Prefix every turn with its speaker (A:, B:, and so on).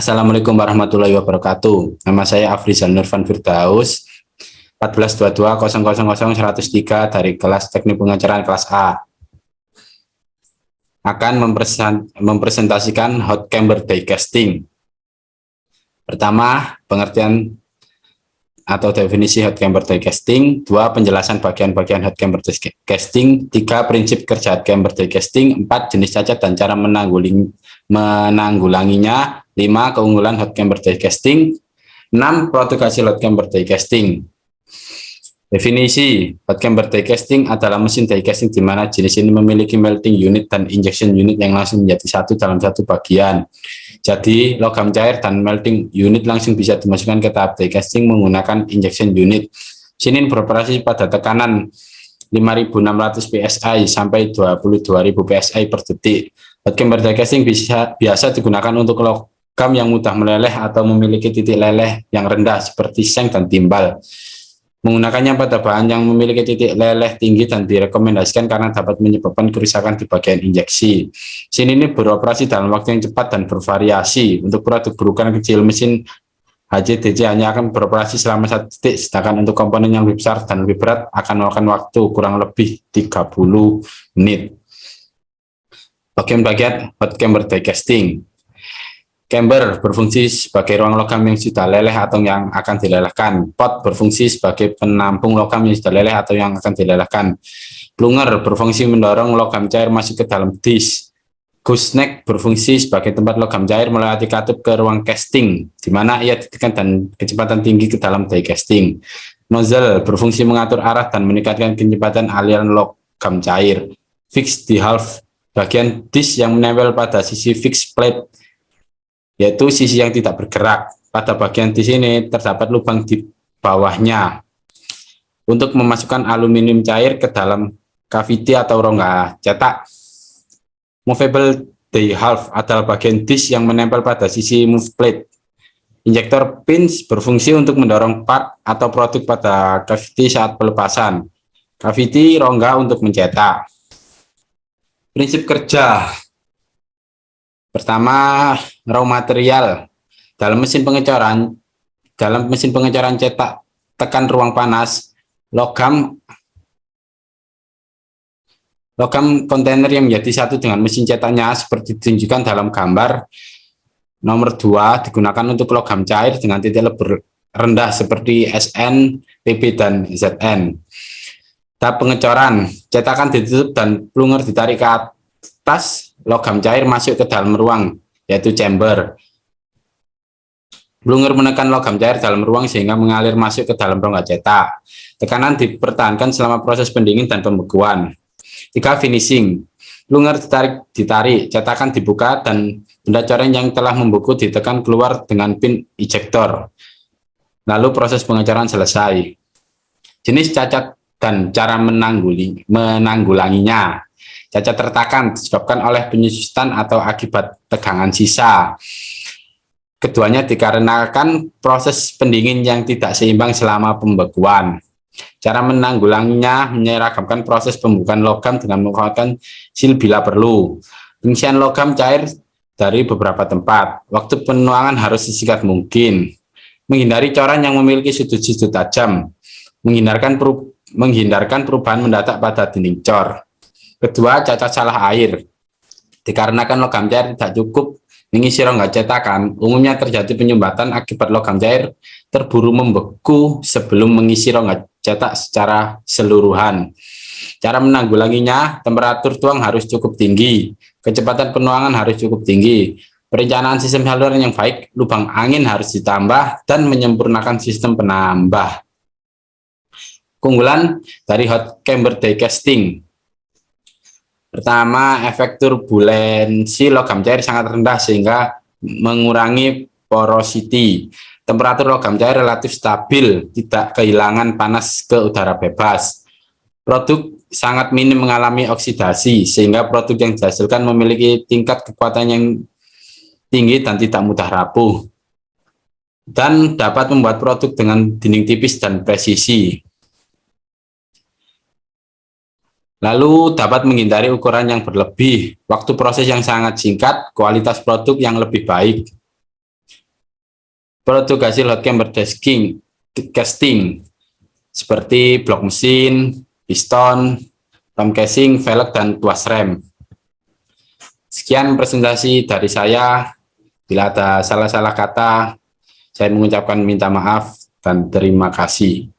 A: Assalamualaikum warahmatullahi wabarakatuh. Nama saya Afrizal Nurfan Firdaus, 1422000103 dari kelas Teknik Pengajaran kelas A. Akan mempresentasikan hot camber diecasting. Pertama, pengertian atau definisi hot camber diecasting. 2, penjelasan bagian-bagian hot camber diecasting. 3, prinsip kerja hot camber diecasting. 4, jenis cacat dan cara menanggulanginya. 5, keunggulan hot camber diecasting. 6, produk hasil hot camber diecasting. Definisi hot camber diecasting adalah mesin diecasting di mana jenis ini memiliki melting unit dan injection unit yang langsung menjadi satu dalam satu bagian. Jadi logam cair dan melting unit langsung bisa dimasukkan ke tahap diecasting menggunakan injection unit. Mesin ini beroperasi pada tekanan 5.600 psi sampai 22.000 psi per detik. Hot camber diecasting biasa digunakan untuk logam yang mudah meleleh atau memiliki titik leleh yang rendah seperti seng dan timbal. Menggunakannya pada bahan yang memiliki titik leleh tinggi dan direkomendasikan karena dapat menyebabkan kerusakan di bagian injeksi. Mesin ini beroperasi dalam waktu yang cepat dan bervariasi. Untuk produk berukuran kecil, mesin HCDC hanya akan beroperasi selama 1 detik, sedangkan untuk komponen yang lebih besar dan lebih berat akan memakan waktu kurang lebih 30 menit. Bagian-bagian hot camber diecasting. Camber berfungsi sebagai ruang logam yang sudah leleh atau yang akan dilelehkan. Pot berfungsi sebagai penampung logam yang sudah leleh atau yang akan dilelehkan. Plunger berfungsi mendorong logam cair masuk ke dalam disk. Gooseneck berfungsi sebagai tempat logam cair melewati katup ke ruang casting, di mana ia ditekan dan kecepatan tinggi ke dalam die casting. Nozzle berfungsi mengatur arah dan meningkatkan kecepatan aliran logam cair. Fix di half, bagian disk yang menempel pada sisi fixed plate, yaitu sisi yang tidak bergerak. Pada bagian di sini terdapat lubang di bawahnya untuk memasukkan aluminium cair ke dalam cavity atau rongga cetak. Movable die half adalah bagian disk yang menempel pada sisi move plate. Injektor pins berfungsi untuk mendorong part atau produk pada cavity saat pelepasan. Cavity rongga untuk mencetak. Prinsip kerja. Pertama, raw material. Dalam mesin pengecoran cetak tekan ruang panas, logam kontainer yang menjadi satu dengan mesin cetaknya seperti ditunjukkan dalam gambar nomor 2 digunakan untuk logam cair dengan titik lebih rendah seperti SN, PB, dan ZN. Tahap pengecoran, cetakan ditutup dan plunger ditarik ke atas, logam cair masuk ke dalam ruang, yaitu chamber. Plunger menekan logam cair dalam ruang sehingga mengalir masuk ke dalam rongga cetak. Tekanan dipertahankan selama proses pendingin dan pembekuan. 3, finishing. Plunger ditarik, cetakan dibuka, dan benda coreng yang telah membeku ditekan keluar dengan pin ejector. Lalu proses pengecoran selesai. Jenis cacat dan cara menanggulanginya. Cacat retakan disebabkan oleh penyusutan atau akibat tegangan sisa. Keduanya dikarenakan proses pendingin yang tidak seimbang selama pembekuan. Cara menanggulanginya menyeragamkan proses pembukaan logam dengan menggunakan seal bila perlu. Pengisian logam cair dari beberapa tempat. Waktu penuangan harus sesingkat mungkin. Menghindari coran yang memiliki sudut-sudut tajam. Menghindarkan perubahan mendadak pada dinding cor. Kedua, cacat salah air. Dikarenakan logam cair tidak cukup mengisi rongga cetakan, umumnya terjadi penyumbatan akibat logam cair terburu membeku sebelum mengisi rongga cetak secara keseluruhan. Cara menanggulanginya, temperatur tuang harus cukup tinggi, kecepatan penuangan harus cukup tinggi, perencanaan sistem saluran yang baik, lubang angin harus ditambah, dan menyempurnakan sistem penambah. Keunggulan dari hot camber diecasting. Pertama, efek turbulensi logam cair sangat rendah sehingga mengurangi porosity. Temperatur logam cair relatif stabil, tidak kehilangan panas ke udara bebas. Produk sangat minim mengalami oksidasi sehingga produk yang dihasilkan memiliki tingkat kekuatan yang tinggi dan tidak mudah rapuh. Dan dapat membuat produk dengan dinding tipis dan presisi. Lalu dapat menghindari ukuran yang berlebih, waktu proses yang sangat singkat, kualitas produk yang lebih baik. produk hasil hot camber casting seperti blok mesin, piston, ram casing, velg, dan tuas rem. Sekian presentasi dari saya. Bila ada salah-salah kata, saya mengucapkan minta maaf dan terima kasih.